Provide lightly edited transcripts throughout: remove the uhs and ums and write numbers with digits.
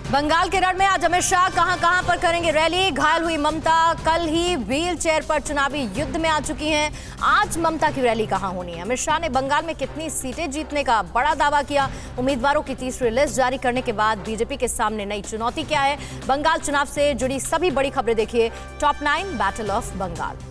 बंगाल के रण में आज अमित शाह कहां पर करेंगे रैली। घायल हुई ममता कल ही व्हील चेयर पर चुनावी युद्ध में आ चुकी हैं। आज ममता की रैली कहां होनी है? अमित शाह ने बंगाल में कितनी सीटें जीतने का बड़ा दावा किया। उम्मीदवारों की तीसरी लिस्ट जारी करने के बाद बीजेपी के सामने नई चुनौती क्या है? बंगाल चुनाव से जुड़ी सभी बड़ी खबरें देखिए top 9 battle of Bengal.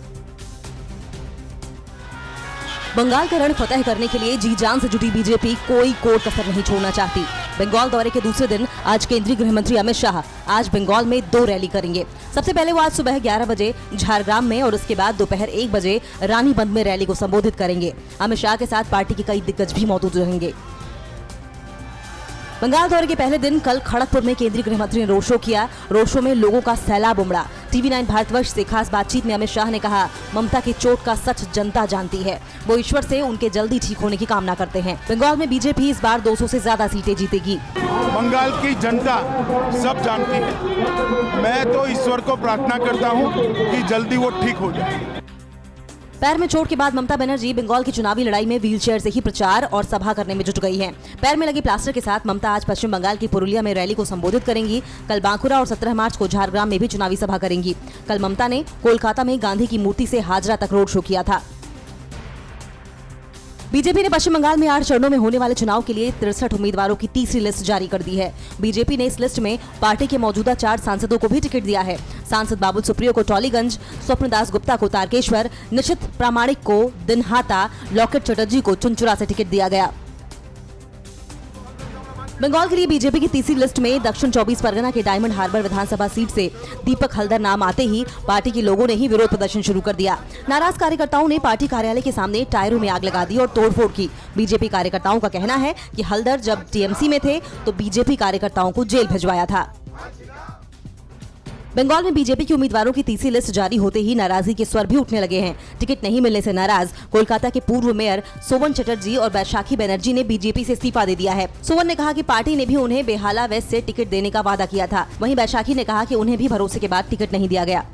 Bengal का रण फतेह करने के लिए जी जान से जुटी बीजेपी कोई कोर कसर नहीं छोड़ना चाहती। बंगाल दौरे के दूसरे दिन आज केंद्रीय गृह मंत्री अमित शाह आज बंगाल में 2 रैली करेंगे। सबसे पहले वो आज सुबह 11 बजे झारग्राम में और उसके बाद दोपहर 1 बजे रानीबंद में रैली को संबोधित करेंगे। अमित शाह के साथ पार्टी के कई दिग्गज भी मौजूद रहेंगे। बंगाल दौरे के पहले दिन कल खड़गपुर में केंद्रीय गृह मंत्री ने रोड शो किया। रोड शो में लोगों का सैलाब उमड़ा। टीवी 9 भारतवर्ष से खास बातचीत में अमित शाह ने कहा, ममता की चोट का सच जनता जानती है। वो ईश्वर से उनके जल्दी ठीक होने की कामना करते हैं। बंगाल में बीजेपी इस बार 200 से ज्यादा सीटें जीतेगी। बंगाल की जनता सब जानती है। मैं तो ईश्वर को प्रार्थना करता हूँ कि जल्दी वो ठीक हो जाए। पैर में चोट के बाद ममता बनर्जी बंगाल की चुनावी लड़ाई में व्हीलचेयर से ही प्रचार और सभा करने में जुट गई हैं। पैर में लगे प्लास्टर के साथ ममता आज पश्चिम बंगाल की पुरुलिया में रैली को संबोधित करेंगी। कल बांकुरा और 17 मार्च को झारग्राम में भी चुनावी सभा करेंगी। कल ममता ने कोलकाता में गांधी की मूर्ति से हाजरा तक रोड शो किया था। बीजेपी ने पश्चिम बंगाल में 8 चरणों में होने वाले चुनाव के लिए 63 उम्मीदवारों की तीसरी लिस्ट जारी कर दी है। बीजेपी ने इस लिस्ट में पार्टी के मौजूदा 4 सांसदों को भी टिकट दिया है। सांसद बाबुल सुप्रियो को टॉलीगंज, स्वप्नदास गुप्ता को तारकेश्वर, निशित प्रामाणिक को दिनहाटा, लॉकेट चटर्जी को चुनचुरा से टिकट दिया गया। बंगाल के लिए बीजेपी की तीसरी लिस्ट में दक्षिण 24 परगना के डायमंड हार्बर विधानसभा सीट से दीपक हल्दर नाम आते ही पार्टी के लोगों ने ही विरोध प्रदर्शन शुरू कर दिया। नाराज कार्यकर्ताओं ने पार्टी कार्यालय के सामने टायरों में आग लगा दी और तोड़फोड़ की। बीजेपी कार्यकर्ताओं का कहना है कि हल्दर जब टीएमसी में थे तो बीजेपी कार्यकर्ताओं को जेल भिजवाया था। बंगाल में बीजेपी के उम्मीदवारों की तीसरी लिस्ट जारी होते ही नाराजगी के स्वर भी उठने लगे हैं। टिकट नहीं मिलने से नाराज कोलकाता के पूर्व मेयर सोवन चटर्जी और बैशाखी बनर्जी ने बीजेपी से इस्तीफा दे दिया है। सोवन ने कहा कि पार्टी ने भी उन्हें बेहाला वेस्ट से टिकट देने का वादा किया था। वहीं बैशाखी ने कहा कि उन्हें भी भरोसे के बाद टिकट नहीं दिया गया।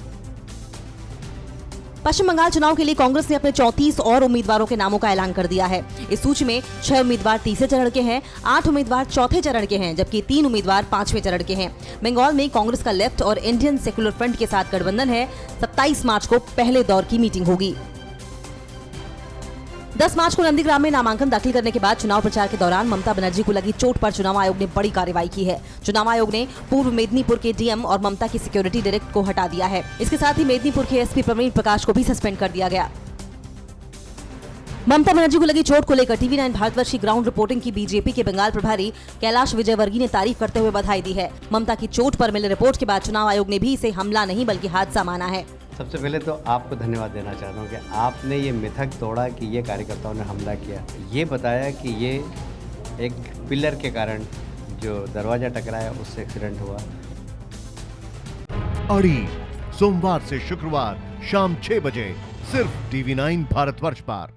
पश्चिम बंगाल चुनाव के लिए कांग्रेस ने अपने 34 और उम्मीदवारों के नामों का ऐलान कर दिया है। इस सूची में 6 उम्मीदवार तीसरे चरण के हैं, 8 उम्मीदवार चौथे चरण के हैं, जबकि 3 उम्मीदवार 5वें चरण के हैं। बंगाल में कांग्रेस का लेफ्ट और इंडियन सेक्युलर फ्रंट के साथ गठबंधन है। 27 मार्च को पहले दौर की मीटिंग होगी। 10 मार्च को नंदीग्राम में नामांकन दाखिल करने के बाद चुनाव प्रचार के दौरान ममता बनर्जी को लगी चोट पर चुनाव आयोग ने बड़ी कार्रवाई की है। चुनाव आयोग ने पूर्व मेदिनीपुर के डीएम और ममता की सिक्योरिटी डायरेक्टर को हटा दिया है। इसके साथ ही मेदिनीपुर के एसपी प्रवीण प्रकाश को भी सस्पेंड कर दिया गया। ममता बनर्जी को लगी चोट को लेकर टीवी 9 भारतवर्ष की ग्राउंड रिपोर्टिंग की बीजेपी के बंगाल प्रभारी कैलाश विजयवर्गीय ने तारीफ करते हुए बधाई दी है। ममता की चोट पर मिले रिपोर्ट के बाद चुनाव आयोग ने भी इसे हमला नहीं बल्कि हादसा माना है। सबसे पहले तो आपको धन्यवाद देना चाहता हूँ कि आपने ये मिथक तोड़ा कि ये कार्यकर्ताओं ने हमला किया। ये बताया कि ये एक पिलर के कारण जो दरवाजा टकराया उससे एक्सीडेंट हुआ। अड़ी सोमवार से शुक्रवार शाम 6 बजे सिर्फ टीवी 9 भारतवर्ष पर।